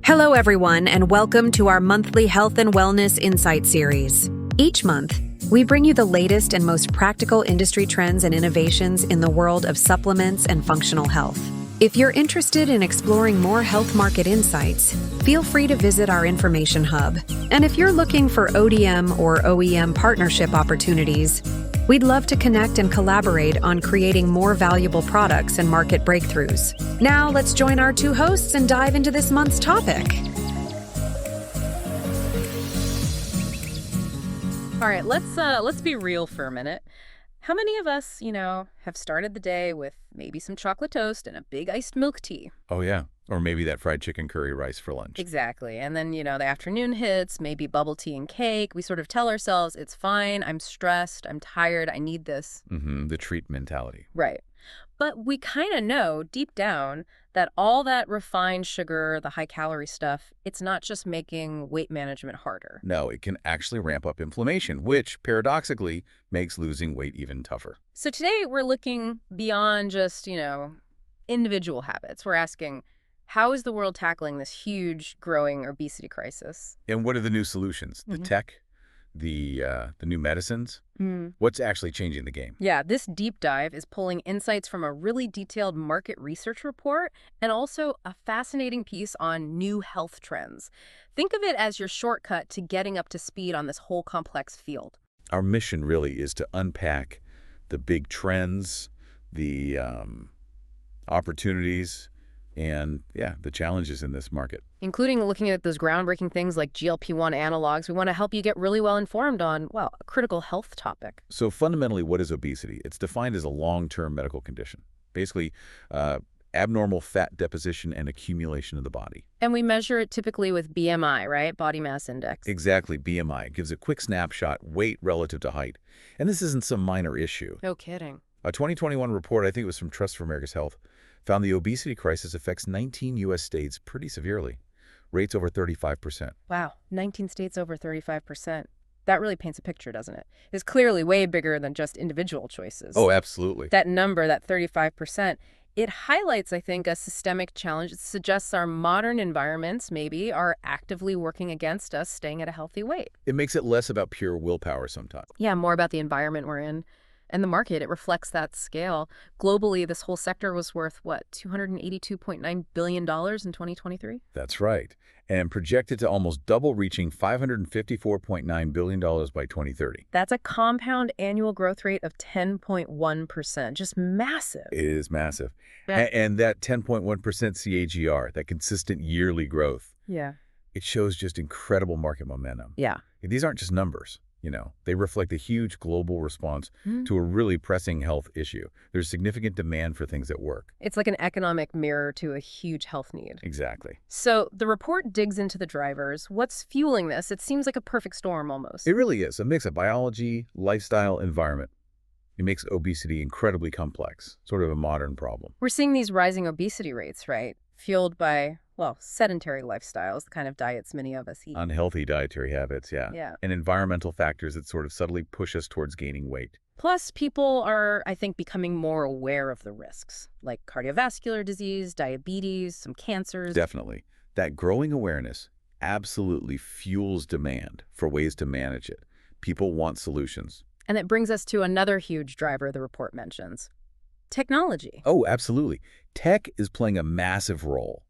Hello, everyone, and welcome to our monthly Health and Wellness Insight series. Each month, we bring you the latest and most practical industry trends and innovations in the world of supplements and functional health. If you're interested in exploring more health market insights, feel free to visit our information hub. And if you're looking for ODM or OEM partnership opportunities, we'd love to connect and collaborate on creating more valuable products and market breakthroughs. Now, let's join our two hosts and dive into this month's topic. All right, let's be real for a minute. How many of us, have started the day with maybe some chocolate toast and a big iced milk tea? Oh, yeah. Or maybe that fried chicken curry rice for lunch. Exactly. And then, the afternoon hits, maybe bubble tea and cake. We sort of tell ourselves, it's fine, I'm stressed, I'm tired, I need this. The treat mentality. Right. But we kind of know deep down that all that refined sugar, the high-calorie stuff, it's not just making weight management harder. No, it can actually ramp up inflammation, which, paradoxically, makes losing weight even tougher. So today we're looking beyond just, individual habits. We're asking, how is the world tackling this huge, growing obesity crisis? And what are the new solutions? The tech? The new medicines? What's actually changing the game? Yeah, this deep dive is pulling insights from a really detailed market research report and also a fascinating piece on new health trends. Think of it as your shortcut to getting up to speed on this whole complex field. Our mission really is to unpack the big trends, the opportunities, and, the challenges in this market. Including looking at those groundbreaking things like GLP-1 analogs. We want to help you get really well informed on, a critical health topic. So fundamentally, what is obesity? It's defined as a long-term medical condition. Basically, abnormal fat deposition and accumulation of the body. And we measure it typically with BMI, right? Body mass index. Exactly, BMI. It gives a quick snapshot, weight relative to height. And this isn't some minor issue. No kidding. A 2021 report, I think it was from Trust for America's Health, found the obesity crisis affects 19 U.S. states pretty severely. Rates over 35%. Wow, 19 states over 35%. That really paints a picture, doesn't it? It's clearly way bigger than just individual choices. Oh, absolutely. That number, that 35%, it highlights, I think, a systemic challenge. It suggests our modern environments, maybe, are actively working against us staying at a healthy weight. It makes it less about pure willpower sometimes. Yeah, more about the environment we're in. And the market, it reflects that scale. Globally, this whole sector was worth, $282.9 billion in 2023? That's right. And projected to almost double, reaching $554.9 billion by 2030. That's a compound annual growth rate of 10.1%. Just massive. It is massive. Yeah. And that 10.1% CAGR, that consistent yearly growth, Yeah. it shows just incredible market momentum. Yeah. These aren't just numbers. They reflect a huge global response to a really pressing health issue. There's significant demand for things that work. It's like an economic mirror to a huge health need. Exactly. So the report digs into the drivers. What's fueling this? It seems like a perfect storm almost. It really is. A mix of biology, lifestyle, environment. It makes obesity incredibly complex, sort of a modern problem. We're seeing these rising obesity rates, right? Fueled by, sedentary lifestyles, the kind of diets many of us eat. Unhealthy dietary habits, Yeah. And environmental factors that sort of subtly push us towards gaining weight. Plus, people are, I think, becoming more aware of the risks, like cardiovascular disease, diabetes, some cancers. Definitely. That growing awareness absolutely fuels demand for ways to manage it. People want solutions. And it brings us to another huge driver the report mentions. Technology. Oh, absolutely. Tech is playing a massive role.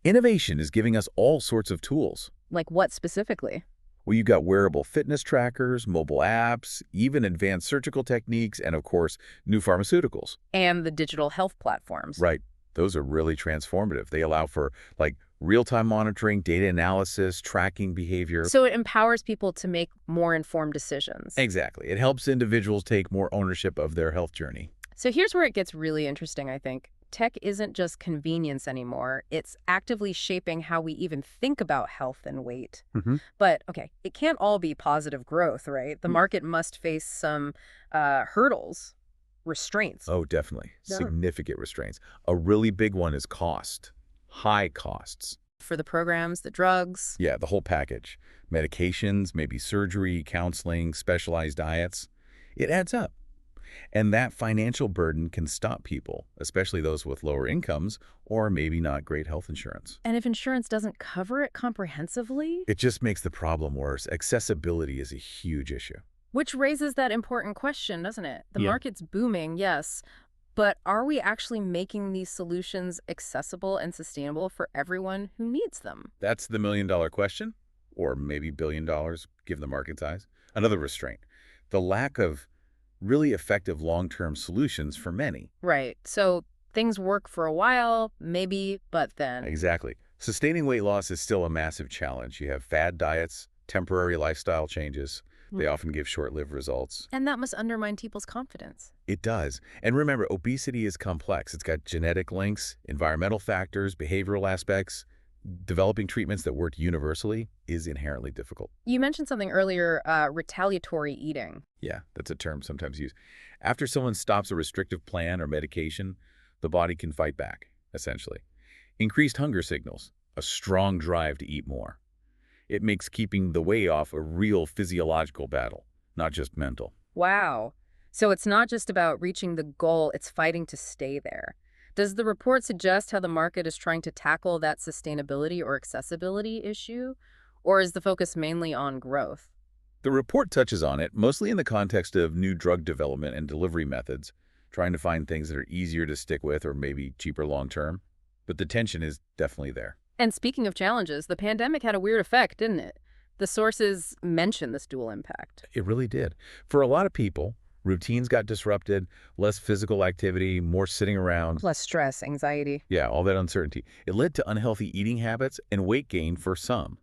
Innovation is giving us all sorts of tools. Like what specifically? Well, you've got wearable fitness trackers, mobile apps, even advanced surgical techniques, and of course, new pharmaceuticals. And the digital health platforms. Right. Those are really transformative. They allow for, real-time monitoring, data analysis, tracking behavior. So it empowers people to make more informed decisions. Exactly. It helps individuals take more ownership of their health journey. So here's where it gets really interesting, I think. Tech isn't just convenience anymore. It's actively shaping how we even think about health and weight. But, it can't all be positive growth, right? The market must face some hurdles, restraints. Oh, definitely. Yeah. Significant restraints. A really big one is cost. High costs. For the programs, the drugs. Yeah, the whole package. Medications, maybe surgery, counseling, specialized diets. It adds up. And that financial burden can stop people, especially those with lower incomes or maybe not great health insurance. And if insurance doesn't cover it comprehensively? It just makes the problem worse. Accessibility is a huge issue. Which raises that important question, doesn't it? The Yeah. market's booming, yes, but are we actually making these solutions accessible and sustainable for everyone who needs them? That's the million-dollar question, or maybe $1 billion, given the market size. Another restraint, the lack of really effective long-term solutions for many. Right. So things work for a while, maybe, but then. Exactly. Sustaining weight loss is still a massive challenge. You have fad diets, temporary lifestyle changes. They often give short-lived results. And that must undermine people's confidence. It does. And remember, obesity is complex. It's got genetic links, environmental factors, behavioral aspects. Developing treatments that work universally is inherently difficult. You mentioned something earlier, retaliatory eating. Yeah, that's a term sometimes used. After someone stops a restrictive plan or medication, the body can fight back, essentially. Increased hunger signals, a strong drive to eat more. It makes keeping the weight off a real physiological battle, not just mental. Wow. So it's not just about reaching the goal, it's fighting to stay there. Does the report suggest how the market is trying to tackle that sustainability or accessibility issue? Or is the focus mainly on growth? The report touches on it, mostly in the context of new drug development and delivery methods, trying to find things that are easier to stick with or maybe cheaper long-term. But the tension is definitely there. And speaking of challenges, the pandemic had a weird effect, didn't it? The sources mention this dual impact. It really did. For a lot of people, routines got disrupted, less physical activity, more sitting around. Less stress, anxiety. Yeah, all that uncertainty. It led to unhealthy eating habits and weight gain for some.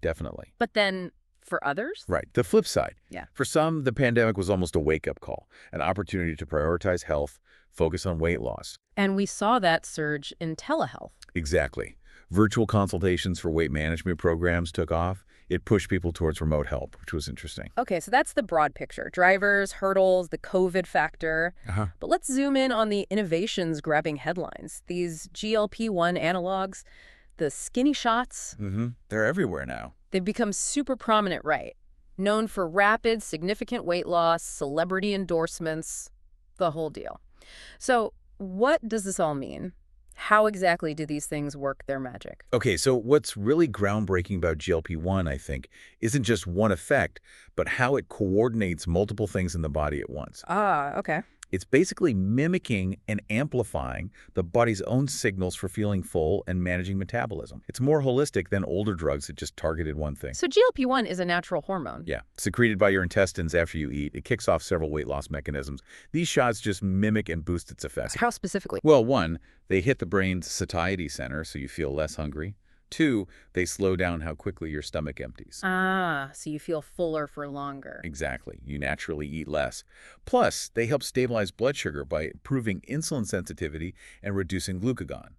Definitely. But then for others? Right. The flip side. Yeah. For some, the pandemic was almost a wake-up call, an opportunity to prioritize health, focus on weight loss. And we saw that surge in telehealth. Exactly. Virtual consultations for weight management programs took off. It pushed people towards remote help, which was interesting. Okay, so that's the broad picture. Drivers, hurdles, the COVID factor. But let's zoom in on the innovations grabbing headlines. These GLP-1 analogs, the skinny shots. They're everywhere now. They've become super prominent, right? Known for rapid, significant weight loss, celebrity endorsements, the whole deal. So what does this all mean? How exactly do these things work their magic? Okay, so what's really groundbreaking about GLP-1, I think, isn't just one effect, but how it coordinates multiple things in the body at once. Ah, okay. It's basically mimicking and amplifying the body's own signals for feeling full and managing metabolism. It's more holistic than older drugs that just targeted one thing. So GLP-1 is a natural hormone. Yeah, secreted by your intestines after you eat. It kicks off several weight loss mechanisms. These shots just mimic and boost its effects. How specifically? Well, one, they hit the brain's satiety center, so you feel less hungry. Two, they slow down how quickly your stomach empties. Ah, so you feel fuller for longer. Exactly. You naturally eat less. Plus, they help stabilize blood sugar by improving insulin sensitivity and reducing glucagon.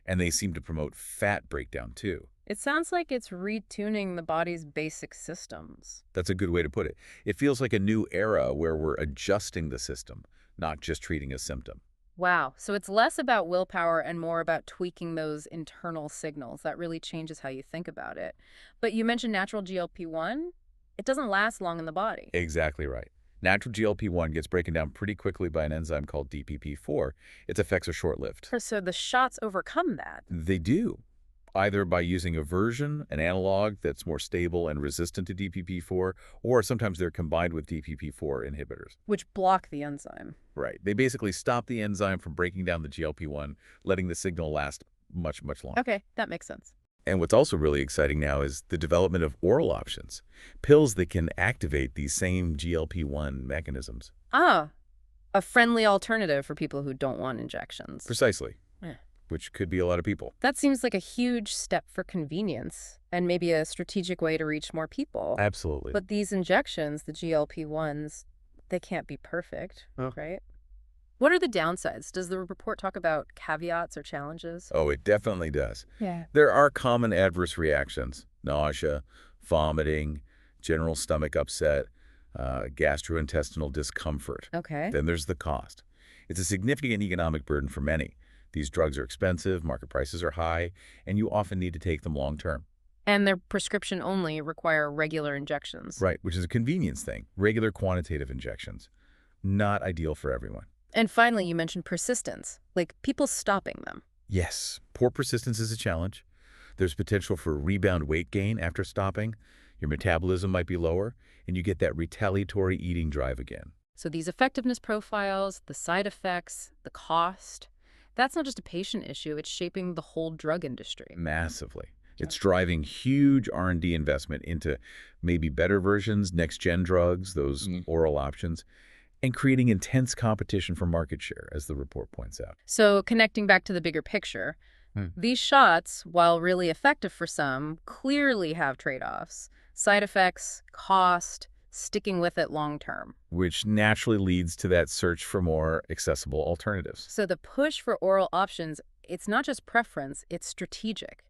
And they seem to promote fat breakdown, too. It sounds like it's retuning the body's basic systems. That's a good way to put it. It feels like a new era where we're adjusting the system, not just treating a symptom. Wow. So it's less about willpower and more about tweaking those internal signals. That really changes how you think about it. But you mentioned natural GLP-1. It doesn't last long in the body. Exactly right. Natural GLP-1 gets broken down pretty quickly by an enzyme called DPP-4. Its effects are short-lived. So the shots overcome that. They do, either by using a version, an analog that's more stable and resistant to DPP-4, or sometimes they're combined with DPP-4 inhibitors. Which block the enzyme. Right. They basically stop the enzyme from breaking down the GLP-1, letting the signal last much, much longer. Okay, that makes sense. And what's also really exciting now is the development of oral options, pills that can activate these same GLP-1 mechanisms. Ah, a friendly alternative for people who don't want injections. Precisely. Yeah. Which could be a lot of people. That seems like a huge step for convenience and maybe a strategic way to reach more people. Absolutely. But these injections, the GLP-1s, they can't be perfect, right? What are the downsides? Does the report talk about caveats or challenges? Oh, it definitely does. Yeah. There are common adverse reactions: nausea, vomiting, general stomach upset, gastrointestinal discomfort. Okay. Then there's the cost. It's a significant economic burden for many. These drugs are expensive, market prices are high, and you often need to take them long term. And they're prescription only, require regular injections. Right, which is a convenience thing, regular quantitative injections. Not ideal for everyone. And finally, you mentioned persistence, like people stopping them. Yes, poor persistence is a challenge. There's potential for rebound weight gain after stopping. Your metabolism might be lower, and you get that retaliatory eating drive again. So these effectiveness profiles, the side effects, the cost, that's not just a patient issue, it's shaping the whole drug industry. Massively. It's driving huge R&D investment into maybe better versions, next-gen drugs, those oral options, and creating intense competition for market share, as the report points out. So connecting back to the bigger picture, these shots, while really effective for some, clearly have trade-offs. Side effects, cost, sticking with it long term. Which naturally leads to that search for more accessible alternatives. So the push for oral options, it's not just preference, it's strategic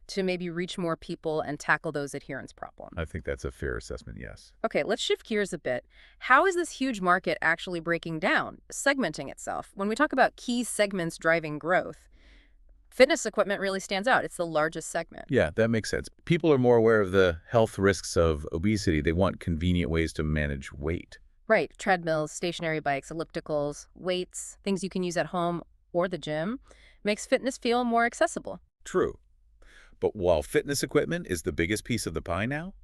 to maybe reach more people and tackle those adherence problems. I think that's a fair assessment, yes. Okay, let's shift gears a bit. How is this huge market actually breaking down, segmenting itself? When we talk about key segments driving growth, fitness equipment really stands out. It's the largest segment. Yeah, that makes sense. People are more aware of the health risks of obesity. They want convenient ways to manage weight. Right. Treadmills, stationary bikes, ellipticals, weights, things you can use at home or the gym, makes fitness feel more accessible. True. But while fitness equipment is the biggest piece of the pie now,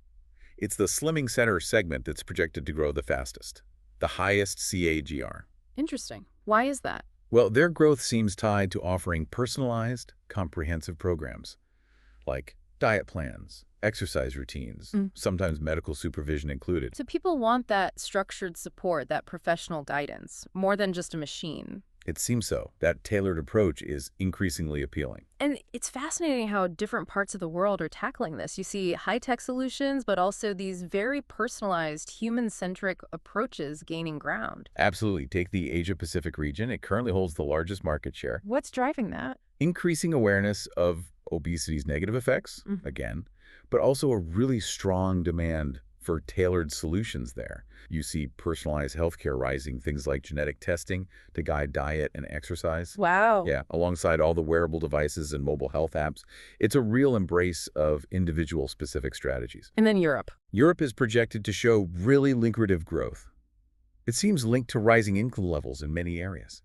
it's the slimming center segment that's projected to grow the fastest, the highest CAGR. Interesting. Why is that? Well, their growth seems tied to offering personalized, comprehensive programs, like diet plans, exercise routines, sometimes medical supervision included. So people want that structured support, that professional guidance, more than just a machine. It seems so. That tailored approach is increasingly appealing. And it's fascinating how different parts of the world are tackling this. You see high-tech solutions, but also these very personalized, human-centric approaches gaining ground. Absolutely. Take the Asia-Pacific region. It currently holds the largest market share. What's driving that? Increasing awareness of obesity's negative effects, again, but also a really strong demand for tailored solutions there. You see personalized healthcare rising, things like genetic testing to guide diet and exercise. Wow. Yeah, alongside all the wearable devices and mobile health apps. It's a real embrace of individual-specific strategies. And then Europe. Europe is projected to show really lucrative growth. It seems linked to rising income levels in many areas.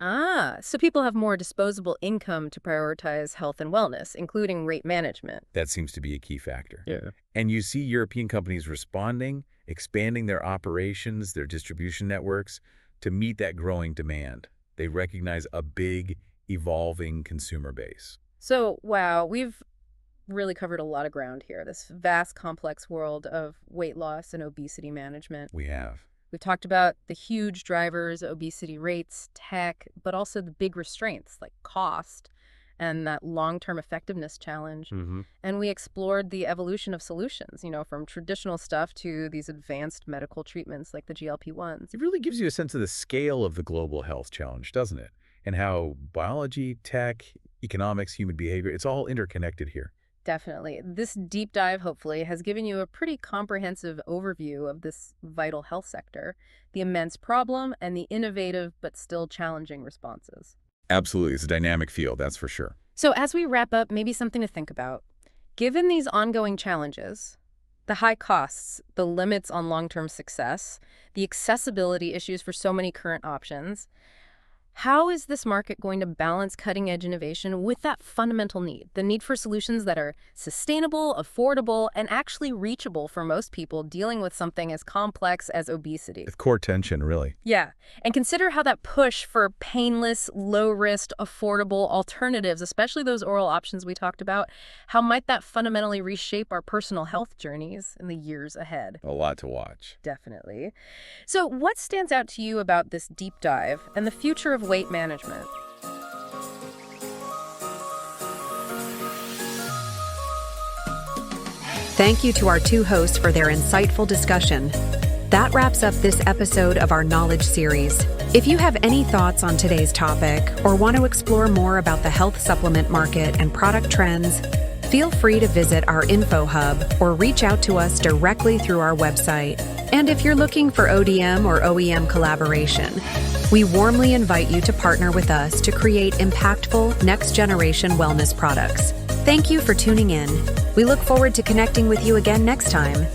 So people have more disposable income to prioritize health and wellness, including weight management. That seems to be a key factor. Yeah. And you see European companies responding, expanding their operations, their distribution networks to meet that growing demand. They recognize a big, evolving consumer base. So, wow, we've really covered a lot of ground here, this vast, complex world of weight loss and obesity management. We have. We've talked about the huge drivers, obesity rates, tech, but also the big restraints like cost and that long-term effectiveness challenge. And we explored the evolution of solutions, from traditional stuff to these advanced medical treatments like the GLP-1s. It really gives you a sense of the scale of the global health challenge, doesn't it? And how biology, tech, economics, human behavior, it's all interconnected here. Definitely. This deep dive, hopefully, has given you a pretty comprehensive overview of this vital health sector, the immense problem, and the innovative but still challenging responses. Absolutely. It's a dynamic field, that's for sure. So as we wrap up, maybe something to think about. Given these ongoing challenges, the high costs, the limits on long-term success, the accessibility issues for so many current options, how is this market going to balance cutting-edge innovation with that fundamental need, the need for solutions that are sustainable, affordable, and actually reachable for most people dealing with something as complex as obesity? With core tension, really. Yeah, and consider how that push for painless, low-risk, affordable alternatives, especially those oral options we talked about, how might that fundamentally reshape our personal health journeys in the years ahead? A lot to watch. Definitely. So what stands out to you about this deep dive and the future of weight management? Thank you to our two hosts for their insightful discussion. That wraps up this episode of our Knowledge series. If you have any thoughts on today's topic or want to explore more about the health supplement market and product trends, feel free to visit our info hub or reach out to us directly through our website. And if you're looking for ODM or OEM collaboration, we warmly invite you to partner with us to create impactful next-generation wellness products. Thank you for tuning in. We look forward to connecting with you again next time.